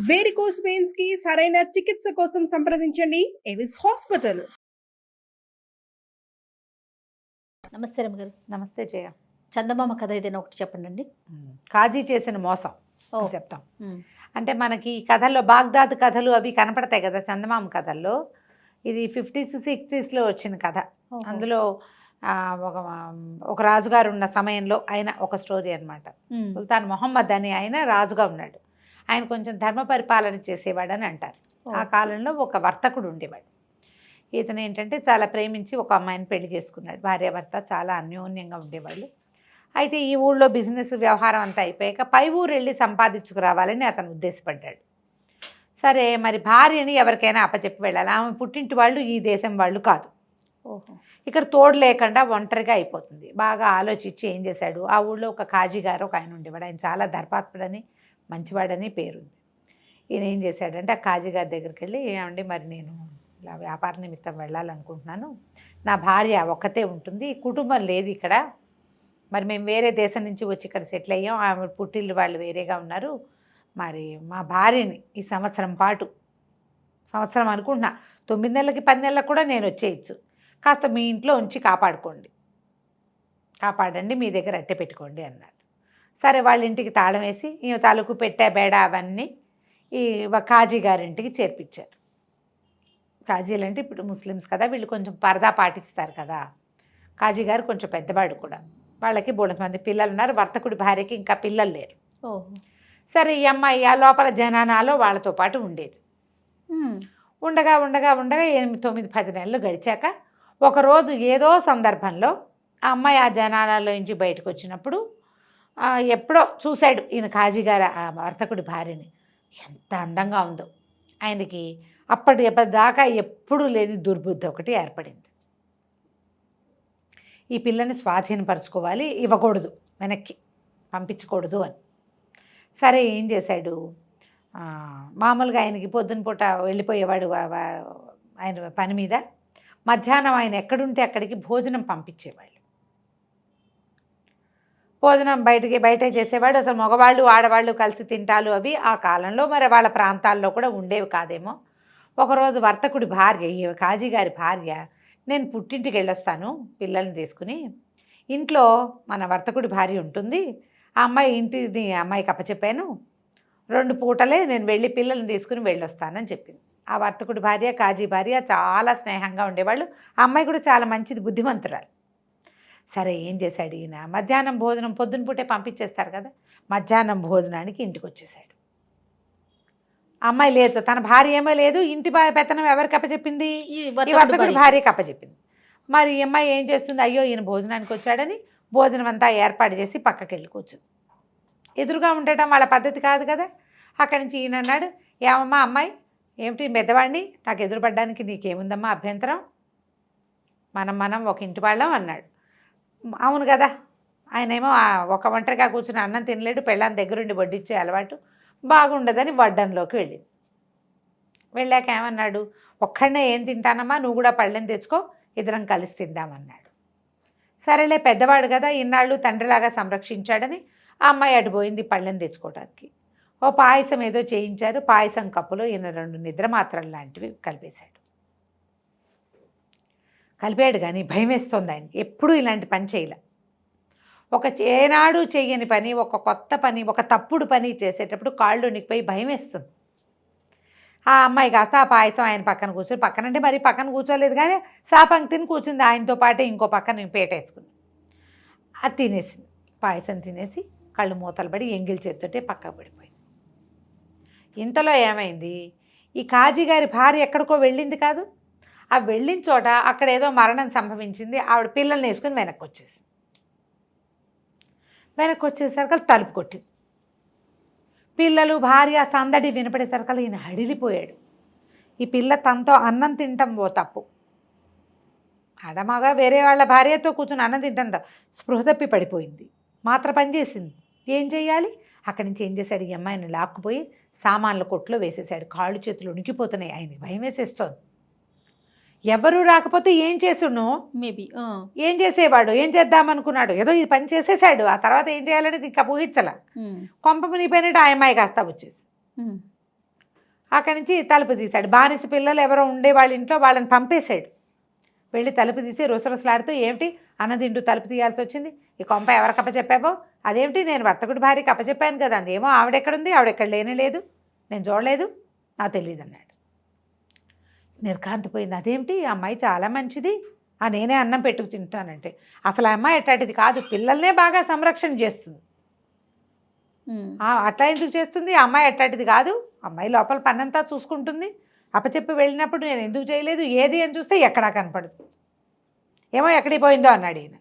Varicose veins కి సరైన చికిత్స కోసం సంప్రదించండి ఎవిస్ హాస్పిటల్. నమస్తే రమగారు. నమస్తే జయ. చందమామ కథ ఏదైనా ఒకటి చెప్పండి అండి. కాజీ చేసిన మోసం చెప్తాం. అంటే మనకి ఈ కథల్లో బాగ్దాద్ కథలు అవి కనపడతాయి కదా చందమామ కథల్లో. ఇది 50s 60s వచ్చిన కథ. అందులో ఒక రాజుగారు ఉన్న సమయంలో ఆయన ఒక స్టోరీ అనమాట. సుల్తాన్ మొహమ్మద్ అని ఆయన రాజుగా ఉన్నాడు. ఆయన కొంచెం ధర్మ పరిపాలన చేసేవాడని అంటారు. ఆ కాలంలో ఒక వర్తకుడు ఉండేవాడు. ఇతను ఏంటంటే చాలా ప్రేమించి ఒక అమ్మాయిని పెళ్లి చేసుకున్నాడు. భార్యాభర్త చాలా అన్యోన్యంగా ఉండేవాళ్ళు. అయితే ఈ ఊళ్ళో బిజినెస్ వ్యవహారం అంతా అయిపోయాక పై ఊరు వెళ్ళి సంపాదించుకురావాలని అతను ఉద్దేశపడ్డాడు. సరే, మరి భార్యని ఎవరికైనా అప్పచెప్పి వెళ్ళాలి. ఆమె పుట్టింటి వాళ్ళు ఈ దేశం వాళ్ళు కాదు. ఇక్కడ తోడు లేకుండా ఒంటరిగా అయిపోతుంది. బాగా ఆలోచించి ఏం చేశాడు, ఆ ఊళ్ళో ఒక కాజీ గారు ఒక ఆయన ఉండేవాడు. ఆయన చాలా ధర్మాత్ముడని మంచివాడని పేరుంది. ఈయన ఏం చేశాడంటే ఆ కాజీ గారి దగ్గరికి వెళ్ళి, ఏమండి మరి నేను ఇలా వ్యాపార నిమిత్తం వెళ్ళాలనుకుంటున్నాను, నా భార్య ఒక్కతే ఉంటుంది, కుటుంబం లేదు ఇక్కడ, మరి మేము వేరే దేశం నుంచి వచ్చి ఇక్కడ సెటిల్ అయ్యాం, ఆమె పుట్టిల్లు వాళ్ళు వేరేగా ఉన్నారు, మరి మా భార్యని ఈ సంవత్సరం పాటు, సంవత్సరం అనుకుంటున్నా, 9 నెలలకి 10 నెలలకు కూడా నేను వచ్చేయచ్చు, కాస్త మీ ఇంట్లో ఉంచి కాపాడండి, మీ దగ్గర అట్టె పెట్టుకోండి అన్నాడు. సరే, వాళ్ళ ఇంటికి తాళం వేసి ఈ తాలూకు పెట్టే బేడ అవన్నీ ఈ కాజీ గారింటికి చేర్పించారు. కాజీలు అంటే ఇప్పుడు ముస్లిమ్స్ కదా, వీళ్ళు కొంచెం పరదా పాటిస్తారు కదా. కాజీ గారు కొంచెం పెద్దవాడు కూడా, వాళ్ళకి 3 మంది పిల్లలు ఉన్నారు. వర్తకుడి భార్యకి ఇంకా పిల్లలు లేరు. సరే, ఈ అమ్మాయి ఆ లోపల జనానాలో వాళ్ళతో పాటు ఉండేది. ఉండగా 8, 9, 10 నెలలు గడిచాక ఒకరోజు ఏదో సందర్భంలో ఆ అమ్మాయి ఆ జనానాలో నుంచి బయటకు వచ్చినప్పుడు ఎప్పుడో చూశాడు ఈయన కాజీ గారు ఆ వర్తకుడి భార్యని. ఎంత అందంగా ఉందో. ఆయనకి అప్పటిదాకా ఎప్పుడూ లేని దుర్బుద్ధి ఒకటి ఏర్పడింది. ఈ పిల్లని స్వాధీనపరచుకోవాలి, ఇవ్వకూడదు, వెనక్కి పంపించకూడదు అని. సరే, ఏం చేశాడు, మామూలుగా ఆయనకి పొద్దున పూట వెళ్ళిపోయేవాడు ఆయన పని మీద. మధ్యాహ్నం ఆయన ఎక్కడుంటే అక్కడికి భోజనం పంపించేవాళ్ళు. భోజనం బయటే చేసేవాడు. అసలు మగవాళ్ళు ఆడవాళ్ళు కలిసి తింటాలు అవి ఆ కాలంలో మరి వాళ్ళ ప్రాంతాల్లో కూడా ఉండేవి కాదేమో. ఒకరోజు వర్తకుడి భార్య, కాజీ గారి భార్య, నేను పుట్టింటికి వెళ్ళొస్తాను పిల్లల్ని తీసుకుని, ఇంట్లో మన వర్తకుడి భార్య ఉంటుంది, ఆ అమ్మాయి ఇంటిని అమ్మాయికి అప్పచెప్పాను, 2 పూటలే నేను వెళ్ళి పిల్లల్ని తీసుకుని వెళ్ళొస్తానని చెప్పింది. ఆ వర్తకుడి భార్య కాజీ భార్య చాలా స్నేహంగా ఉండేవాళ్ళు. ఆ అమ్మాయి కూడా చాలా మంచిది, బుద్ధిమంతురాలు. సరే, ఏం చేశాడు ఈయన, మధ్యాహ్నం భోజనం పొద్దున పూటే పంపించేస్తారు కదా, మధ్యాహ్నం భోజనానికి ఇంటికి వచ్చేసాడు. అమ్మాయి లేదు, తన భార్య ఏమో లేదు, ఇంటి పెత్తనం ఎవరికి అప్పచెప్పింది, ఈ వర్తకుడి భార్యకి అప్పచెప్పింది. మరి ఈ అమ్మాయి ఏం చేస్తుంది, అయ్యో ఈయన భోజనానికి వచ్చాడని భోజనం అంతా ఏర్పాటు చేసి పక్కకి వెళ్ళి కూర్చుంది. ఎదురుగా ఉండటం వాళ్ళ పద్ధతి కాదు కదా. అక్కడి నుంచి ఈయన అన్నాడు, ఏమమ్మా అమ్మాయి, ఏమిటి పెద్దవాడిని, నాకు ఎదురుపడ్డానికి నీకేముందమ్మా అభ్యంతరం, మనం ఒక ఇంటి వాళ్ళం అన్నాడు. అవును కదా, ఆయనేమో ఒక ఒంటరిగా కూర్చుని అన్నం తినలేడు, పెళ్ళాన్ని దగ్గరుండి వడ్డించే అలవాటు బాగుండదని వడ్డంలోకి వెళ్ళింది. వెళ్ళాక ఏమన్నాడు, ఒక్కడనే ఏం తింటానమ్మా, నువ్వు కూడా పళ్ళెం తెచ్చుకో, ఇద్దరం కలిసి తిందామన్నాడు. సరేలే, పెద్దవాడు కదా, ఇన్నాళ్ళు తండ్రిలాగా సంరక్షించాడని ఆ అమ్మాయి అటుపోయింది పళ్ళెం తెచ్చుకోవడానికి. ఓ పాయసం ఏదో చేయించారు, పాయసం కప్పులో ఈయన 2 నిద్ర మాత్రలు లాంటివి కలిపాడు. కానీ భయం వేస్తుంది ఆయనకి. ఎప్పుడూ ఇలాంటి పని చేయలే. ఏనాడు చేయని పని, ఒక కొత్త పని, ఒక తప్పుడు పని చేసేటప్పుడు కాళ్ళు వణికిపోయి భయం వేస్తుంది. ఆ అమ్మాయి కాస్త ఆ పాయసం ఆయన పక్కన కూర్చొని, పక్కనంటే మరి పక్కన కూర్చోలేదు కానీ సాపంక్తిని కూర్చుంది, ఆయనతో పాటే ఇంకో పక్కన పేటేసుకుంది. అది తినేసింది, పాయసం తినేసి కళ్ళు మూతలు పడి ఎంగిల్ చేతితోటే పక్కకు పడిపోయింది. ఇంతలో ఏమైంది, ఈ కాజీ గారి భార్య ఎక్కడికో వెళ్ళింది కాదు, ఆ వెళ్ళిన చోట అక్కడ ఏదో మరణం సంభవించింది. ఆవిడ పిల్లల్ని వేసుకుని వెనక్కి వచ్చేసరికి తలుపు కొట్టింది. పిల్లలు భార్య సందడి వినపడేసరికి ఈయన హడిలిపోయాడు. ఈ పిల్ల తనతో అన్నం తినటం ఓ తప్పు, ఆడమగా వేరే వాళ్ళ భార్యతో కూర్చుని అన్నం తింటంతో స్పృహ తప్పి పడిపోయింది. మాత్ర పనిచేసింది, ఏం చెయ్యాలి. అక్కడి నుంచి ఏం చేశాడు, ఈ అమ్మాయిని లాక్కుపోయి సామాన్ల కొట్లో వేసేసాడు. కాళ్ళు చేతులు ఉనికిపోతున్నాయి, ఆయనకి భయం వేసేస్తోంది. ఎవరు రాకపోతే ఏం చేసును, మేబీ ఏం చేసేవాడు, ఏం చేద్దామనుకున్నాడు, ఏదో ఈ పని చేసేసాడు. ఆ తర్వాత ఏం చేయాలనేది ఇంకా ఊహించలా. కొంప మునిగిపోయినట్టు ఆ అమ్మాయి కాస్త వచ్చేసి అక్కడి నుంచి తలుపు తీశాడు. బానిస పిల్లలు ఎవరో ఉండే వాళ్ళ ఇంట్లో వాళ్ళని పంపేశాడు. వెళ్ళి తలుపు తీసి రుసరుసలాడుతూ, ఏమిటి అన్నదింటూ తలుపు తీయాల్సి వచ్చింది, ఈ కొంప ఎవరికి అప్పచెప్పావో, అదేమిటి నేను వర్తకుడి భార్యకి అప్పచెప్పాను కదా, ఏమో ఆవిడెక్కడుంది, ఆవిడెక్కడ లేనే లేదు, నేను చూడలేదు, నాకు తెలియదు అన్నాడు. నిర్కాంతిపోయింది. అదేమిటి ఆ అమ్మాయి చాలా మంచిది, నేనే అన్నం పెట్టుకు తింటానంటే, అసలు ఆ అమ్మాయి ఎట్లాంటిది కాదు, పిల్లల్నే బాగా సంరక్షణ చేస్తుంది. అట్లా ఎందుకు చేస్తుంది, ఆ అమ్మాయి ఎట్లాంటిది కాదు, అమ్మాయి లోపల పనంతా చూసుకుంటుంది, అప్పచెప్పి వెళ్ళినప్పుడు నేను ఎందుకు చేయలేదు, ఏది అని చూస్తే ఎక్కడా కనపడదు, ఏమో ఎక్కడికి పోయిందో అన్నాడు ఈయన.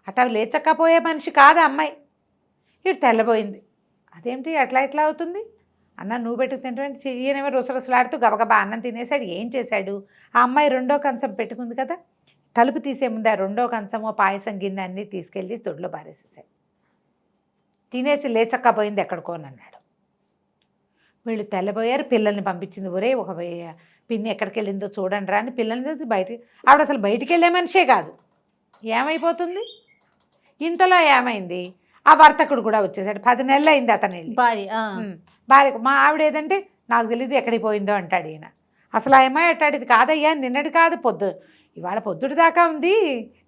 అట్లా లేచక్కపోయే మనిషి కాదు అమ్మాయి. ఇటు తెల్లబోయింది. అదేంటి అట్లా ఎట్లా అవుతుంది, అన్న నువ్వు పెట్టుకు తింటే, ఈయనేమో రుసరుసలాడుతూ గబగబా అన్నం తినేసాడు. ఏం చేశాడు, ఆ అమ్మాయి రెండో కంచం పెట్టుకుంది కదా, తలుపు తీసే ముందు ఆ రెండో కంచము పాయసం గిన్నె అన్నీ తీసుకెళ్ళి తొడిలో పారేసేసాడు. తినేసి లేచక్కపోయింది ఎక్కడికోనన్నాడు. వీళ్ళు తెల్లబోయారు. పిల్లల్ని పంపించింది, ఒరే ఒక పిన్ని ఎక్కడికి వెళ్ళిందో చూడండి రా అని పిల్లల్ని బయటికి. ఆవిడ అసలు బయటికి వెళ్ళే మనిషే కాదు. ఏమైపోతుంది, ఇంతలో ఏమైంది, ఆ వర్తకుడు కూడా వచ్చేసాడు. 10 నెలలు అయింది అతను వెళ్ళి. భార్య మా ఆవిడ ఏదంటే నాకు తెలియదు ఎక్కడికి పోయిందో అంటాడు ఈయన. అసలు ఆ అమ్మాయి అట్టాడిది కాదయ్యా, నిన్నటి కాదు, ఇవాళ పొద్దుటి దాకా ఉంది,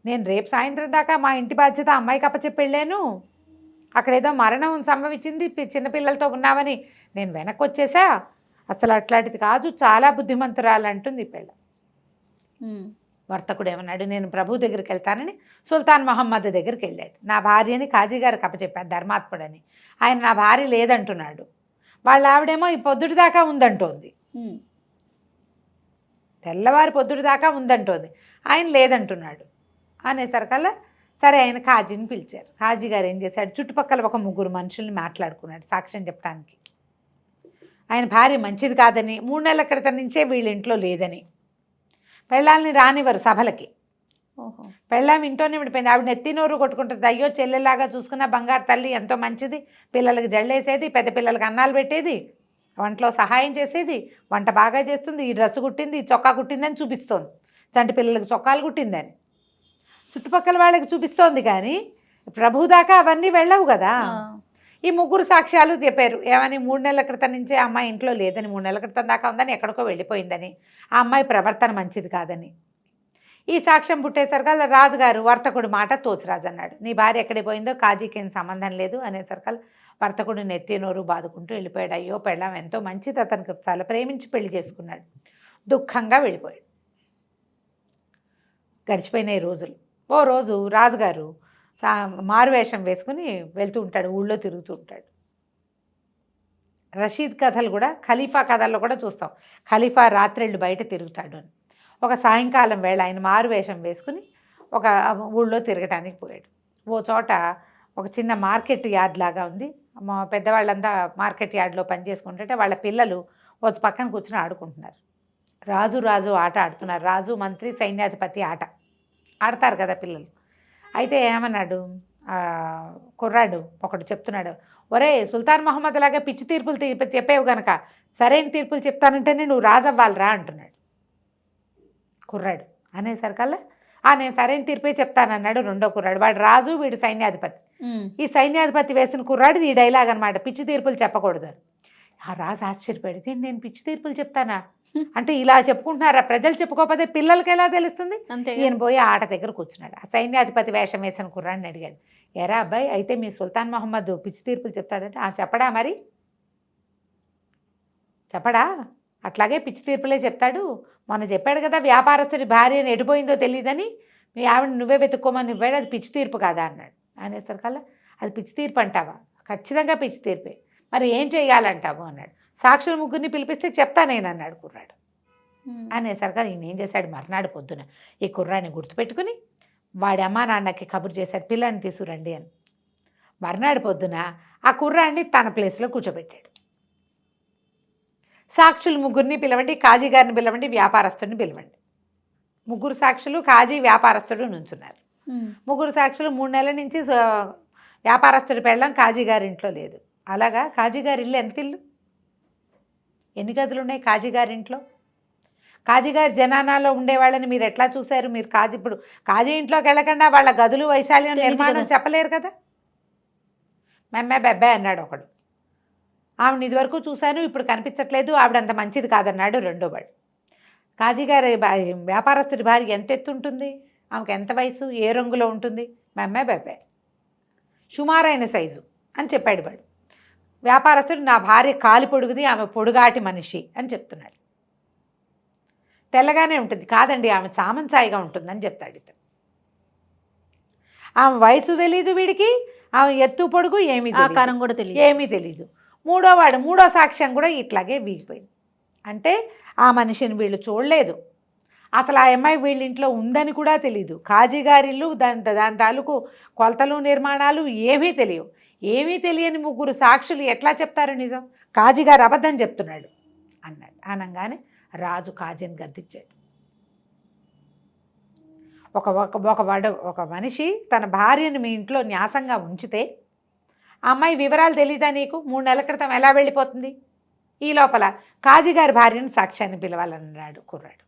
నేను రేపు సాయంత్రం దాకా మా ఇంటి బాధ్యత అమ్మాయికి అప్పచెప్పి వెళ్ళాను, అక్కడేదో మరణం సంభవించింది, చిన్నపిల్లలతో ఉన్నామని నేను వెనక్కి వచ్చేసా, అసలు అట్లాంటిది కాదు, చాలా బుద్ధిమంతురాలు అంటుంది పిల్ల. వర్తకుడు ఏమన్నాడు, నేను ప్రభు దగ్గరికి వెళ్తానని సుల్తాన్ మహమ్మద్ దగ్గరికి వెళ్ళాడు. నా భార్యని కాజీ గారికి అప్పచెప్పాను ధర్మాత్ముడని. ఆయన నా భార్య లేదంటున్నాడు. వాళ్ళ ఆవిడేమో ఈ పొద్దుటి దాకా ఉందంటోంది, తెల్లవారి పొద్దుటి దాకా ఉందంటోంది, ఆయన లేదంటున్నాడు అనేసరికల్లా సరే ఆయన కాజీని పిలిచారు. కాజీ గారు ఏం చేశాడు, చుట్టుపక్కల ఒక 3 మనుషుల్ని మాట్లాడుకున్నాడు సాక్ష్యం చెప్పడానికి. ఆయన భార్య మంచిది కాదని, 3 నెలల క్రితం నుంచే వీళ్ళ ఇంట్లో లేదని, పెళ్ళాలని రానివ్వరు సభలకి, పెళ్ళాం ఇంట్లోనే విడిపోయింది, ఆవిడ నెత్తినోరు కొట్టుకుంటుంది, అయ్యో చెల్లెలాగా చూసుకున్న బంగారు తల్లి, ఎంతో మంచిది, పిల్లలకి జల్లేసేది, పెద్ద పిల్లలకి అన్నాలు పెట్టేది, వంటలో సహాయం చేసేది, వంట బాగా చేస్తుంది, ఈ డ్రెస్ కుట్టింది, ఈ చొక్కా కుట్టిందని చూపిస్తోంది, చంటి పిల్లలకి చొక్కాలు కుట్టిందని చుట్టుపక్కల వాళ్ళకి చూపిస్తోంది. కానీ ప్రభు దాకా అవన్నీ వెళ్ళవు కదా. ఈ 3 సాక్ష్యాలు చెప్పారు. ఏమని, 3 నెలల క్రితం నుంచే అమ్మాయి ఇంట్లో లేదని, 3 నెలల క్రితం దాకా ఉందని, ఎక్కడికో వెళ్ళిపోయిందని, ఆ అమ్మాయి ప్రవర్తన మంచిది కాదని. ఈ సాక్ష్యం పుట్టేసరికల్లా రాజుగారు వర్తకుడు మాట తోసిరాజు అన్నాడు, నీ భార్య ఎక్కడికి పోయిందో కాజీకి ఏం సంబంధం లేదు అనేసరికల్లా వర్తకుడు నెత్తి నోరు బాదుకుంటూ వెళ్ళిపోయాడు. అయ్యో పెళ్ళాం ఎంతో మంచిది, అతనికి చాలా ప్రేమించి పెళ్లి చేసుకున్నాడు, దుఃఖంగా వెళ్ళిపోయాడు. గడిచిపోయినాయి రోజులు. ఓ రోజు రాజుగారు మారువేషం వేసుకుని వెళ్తూ ఉంటాడు, ఊళ్ళో తిరుగుతూ ఉంటాడు. రషీద్ కథలు కూడా, ఖలీఫా కథల్లో కూడా చూస్తాం, ఖలీఫా రాత్రిళ్ళు బయట తిరుగుతాడు అని. ఒక సాయంకాలం వేళ ఆయన మారువేషం వేసుకుని ఒక ఊళ్ళో తిరగటానికి పోయాడు. ఓ చోట ఒక చిన్న మార్కెట్ యార్డ్ లాగా ఉంది. మా పెద్దవాళ్ళంతా మార్కెట్ యార్డ్లో పనిచేసుకుంటుంటే వాళ్ళ పిల్లలు ఒక పక్కన కూర్చొని ఆడుకుంటున్నారు. రాజు ఆట ఆడుతున్నారు. రాజు మంత్రి సైన్యాధిపతి ఆట ఆడతారు కదా పిల్లలు. అయితే ఏమన్నాడు, కుర్రాడు ఒకడు చెప్తున్నాడు, ఒరే సుల్తాన్ మహమ్మద్ లాగా పిచ్చి తీర్పులు చెప్పేవు గనక సరైన తీర్పులు చెప్తానంటేనే నువ్వు రాజు అవ్వాలిరా అంటున్నాడు కుర్రాడు. అనేసరికల్లా నేను సరైన తీర్పే చెప్తానన్నాడు రెండో కుర్రాడు. వాడు రాజు, వీడు సైన్యాధిపతి. ఈ సైన్యాధిపతి వేసిన కుర్రాడు ఈ డైలాగ్ అనమాట, పిచ్చి తీర్పులు చెప్పకూడదు. ఆ రాజు ఆశ్చర్యపడితే, నేను పిచ్చి తీర్పులు చెప్తానా అంటే ఇలా చెప్పుకుంటున్నారా, ప్రజలు చెప్పుకోకపోతే పిల్లలకి ఎలా తెలుస్తుంది. ఈయన పోయి ఆట దగ్గర కూర్చున్నాడు. ఆ సైన్యాధిపతి వేషం వేసిన కుర్రాడిని అడిగాడు, ఎరా అబ్బాయి, అయితే మీ సుల్తాన్ మహమ్మద్ పిచ్చి తీర్పులు చెప్తాడంటే, చెప్పడా మరి, చెప్పడా, అట్లాగే పిచ్చి తీర్పులే చెప్తాడు. మొన్న చెప్పాడు కదా వ్యాపారస్తుడి భార్యని ఎడిపోయిందో తెలియదని, మీ ఆవిడ నువ్వే వెతుక్కోమని ఇవ్వాడు, అది పిచ్చి తీర్పు కాదా అన్నాడు. అనేసరికల్లా అది పిచ్చి తీర్పు అంటావా, ఖచ్చితంగా పిచ్చి తీర్పే, మరి ఏం చేయాలంటావు అన్నాడు. సాక్షులు 3 పిలిపిస్తే చెప్తా నేను అన్నాడు కుర్రాడు. అనేసరిగా ఈయన ఏం చేశాడు, మర్నాడు పొద్దున ఈ కుర్రాడిని గుర్తుపెట్టుకుని వాడి అమ్మా నాన్నకి కబురు చేశాడు, పిల్లాన్ని తీసుకురండి అని. మర్నాడు పొద్దున ఆ కుర్రాడిని తన ప్లేస్లో కూర్చోబెట్టాడు. సాక్షులు 3 పిలవండి, కాజీ గారిని పిలవండి, వ్యాపారస్తుడిని పిలవండి. 3 సాక్షులు, కాజీ, వ్యాపారస్తుడు నుంచున్నారు. 3 సాక్షులు 3 నెలల నుంచి వ్యాపారస్తుడి పెళ్ళం కాజీ గారి ఇంట్లో లేదు. అలాగా కాజీ గారి ఇల్లు ఎంత ఇల్లు, ఎన్ని గదులు ఉన్నాయి కాజీ గారి ఇంట్లో? కాజీ గారి జనానాలో ఉండేవాళ్ళని మీరు ఎట్లా చూశారు? మీరు ఇప్పుడు కాజీ ఇంట్లోకి వెళ్ళకుండా వాళ్ళ గదులు వైశాల్యం నిర్మాణం చెప్పలేరు కదా. మెమ్మే బెబ్బాయి అన్నాడు ఒకడు. ఆవిడని ఇదివరకు చూశాను, ఇప్పుడు కనిపించట్లేదు, ఆవిడ అంత మంచిది కాదన్నాడు రెండో వాడు. కాజీగారి వ్యాపారస్తుడి భార్య ఎంత ఎత్తు ఉంటుంది, ఆమెకు ఎంత వయసు, ఏ రంగులో ఉంటుంది, మెమ్మే బెబ్బే, సుమారైన సైజు అని చెప్పాడు వాడు. వ్యాపారస్తుడు నా భార్య కాలి పొడుగుది, ఆమె పొడుగాటి మనిషి అని చెప్తున్నాడు. తెల్లగానే ఉంటుంది, కాదండి ఆమె చామంచాయిగా ఉంటుందని చెప్తాడు ఇతను. ఆమె వయసు తెలీదు వీడికి, ఆమె ఎత్తు పొడుగు ఏమీ ఆకారం కూడా తెలియదు, ఏమీ తెలీదు. మూడో సాక్ష్యం కూడా ఇట్లాగే వీగిపోయింది. అంటే ఆ మనిషిని వీళ్ళు చూడలేదు, అసలు ఆ అమ్మాయి వీళ్ళ ఇంట్లో ఉందని కూడా తెలియదు. కాజీగారిల్లు దాని తాలూకు కొలతలు నిర్మాణాలు ఏమీ తెలియవు. ఏమీ తెలియని ముగ్గురు సాక్షులు ఎట్లా చెప్తారు నిజం, కాజీగారు అబద్ధం చెప్తున్నాడు అన్నాడు. అనగానే రాజు కాజీని గద్దించాడు. ఒక మనిషి తన భార్యను మీ ఇంట్లో న్యాసంగా ఉంచితే ఆ అమ్మాయి వివరాలు తెలీదా నీకు, 3 నెలల క్రితం ఎలా వెళ్ళిపోతుంది? ఈ లోపల కాజీగారి భార్యను సాక్ష్యాన్ని పిలవాలన్నాడు కుర్రాడు.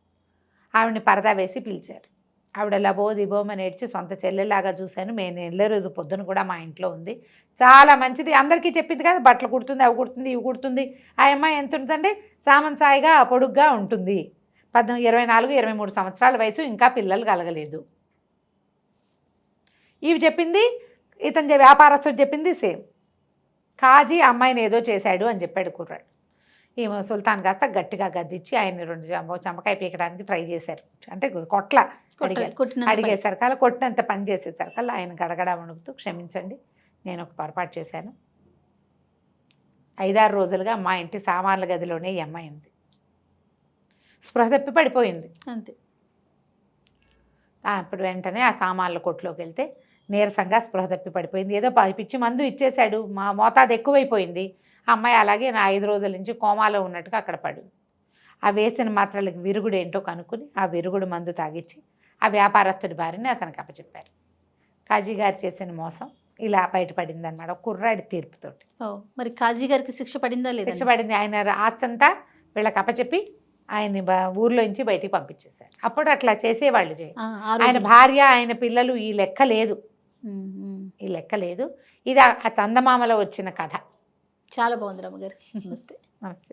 ఆవిడని పరదా వేసి పిలిచారు. ఆవిడ లబో దిబోమని ఏడ్చి సొంత చెల్లెలాగా చూశాను, నేను వెళ్ళే రోజు పొద్దున కూడా మా ఇంట్లో ఉంది, చాలా మంచిది, అందరికీ చెప్పింది కదా, బట్టలు కుడుతుంది, అవి కుడుతుంది, ఇవి కుడుతుంది. ఆ అమ్మాయి ఎంత ఉంటుందంటే సామంసాయిగా పొడుగ్గా ఉంటుంది, 24-23 సంవత్సరాల వయసు, ఇంకా పిల్లలు కలగలేదు. ఇవి చెప్పింది ఇతని వ్యాపారస్తుడు చెప్పింది సేమ్. కాజీ అమ్మాయిని ఏదో చేశాడు అని చెప్పాడు కుర్రాడు. ఈమె సుల్తాన్ కాస్త గట్టిగా గద్దించి ఆయన్ని 2 చంపకాయ పీకడానికి ట్రై చేశారు. అంటే అడిగేసరికి అలా కొట్టినంత పని చేసేసరికి అలా ఆయన గడగడ వణుకుతూ, క్షమించండి నేను ఒక పొరపాటు చేశాను, 5-6 రోజులుగా మా ఇంటి సామాన్ల గదిలోనే ఈ అమ్మాయి ఉంది, స్పృహ తప్పి పడిపోయింది అంతే. అప్పుడు వెంటనే ఆ సామాన్ల కొట్టులోకి వెళ్తే నీరసంగా స్పృహ తప్పి పడిపోయింది. ఏదో పిచ్చి మందు ఇచ్చేశాడు, మా మోతాదు ఎక్కువైపోయింది. ఆ అమ్మాయి అలాగే నా 5 రోజుల నుంచి కోమాలో ఉన్నట్టుగా అక్కడ పడింది. ఆ వేసిన మాత్రలకు విరుగుడు ఏంటో కనుక్కుని ఆ విరుగుడు మందు తాగిచ్చి ఆ వ్యాపారస్తుడి భార్యని అతనికి అప్పచెప్పారు. కాజీగారు చేసిన మోసం ఇలా బయటపడింది అన్నమాట కుర్రాడి తీర్పుతోటి. మరి కాజీ గారికి శిక్ష పడిందా లేదా? శిక్ష పడింది. ఆయన ఆస్తంతా వీళ్ళకి అప్పచెప్పి ఆయన్ని ఊర్లోంచి బయటికి పంపించేశారు. అప్పుడు అట్లా చేసేవాళ్ళు. ఆయన భార్య, ఆయన పిల్లలు, ఈ లెక్క లేదు, ఈ లెక్క లేదు. ఇది ఆ చందమామలో వచ్చిన కథ. చాలా బాగుంది రమ్మగారు. నమస్తే. నమస్తే.